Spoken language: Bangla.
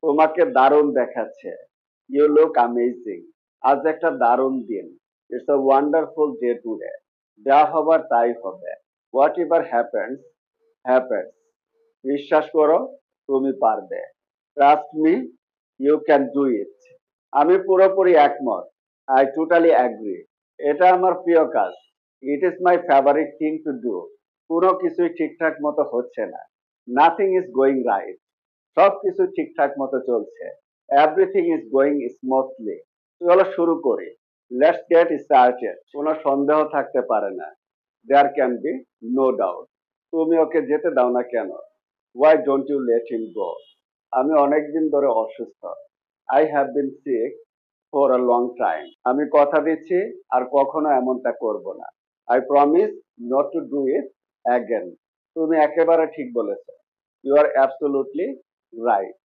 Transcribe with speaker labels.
Speaker 1: তোমাকে দারুণ দেখাচ্ছে। You look amazing. আজ একটা দারুণ দিন। It's a wonderful day today. যা হবার তাই হবে। Whatever happens happens. বিশ্বাস করো, তুমি পারবে। Trust me, you can do it. আমি পুরোপুরি একমত। I totally agree. এটা আমার প্রিয় কাজ। It is my favourite thing to do. কোনো কিছুই ঠিকঠাক মতো হচ্ছে না। Nothing is going right. সবকিছু ঠিকঠাক মতো চলছে। Everything is going smoothly. চলো শুরু করি। Let's get started. কোনো সন্দেহ থাকতে পারে না। There can be no doubt. তুমি ওকে যেতে দাও না কেন? Why don't you let him go? আমি অনেকদিন ধরে অসুস্থ। I have been sick for a long time. আমি কথা দিচ্ছি আর কখনো এমনটা করব না। I promise not to do it again. তুমি একেবারে ঠিক বলেছো। You are absolutely right.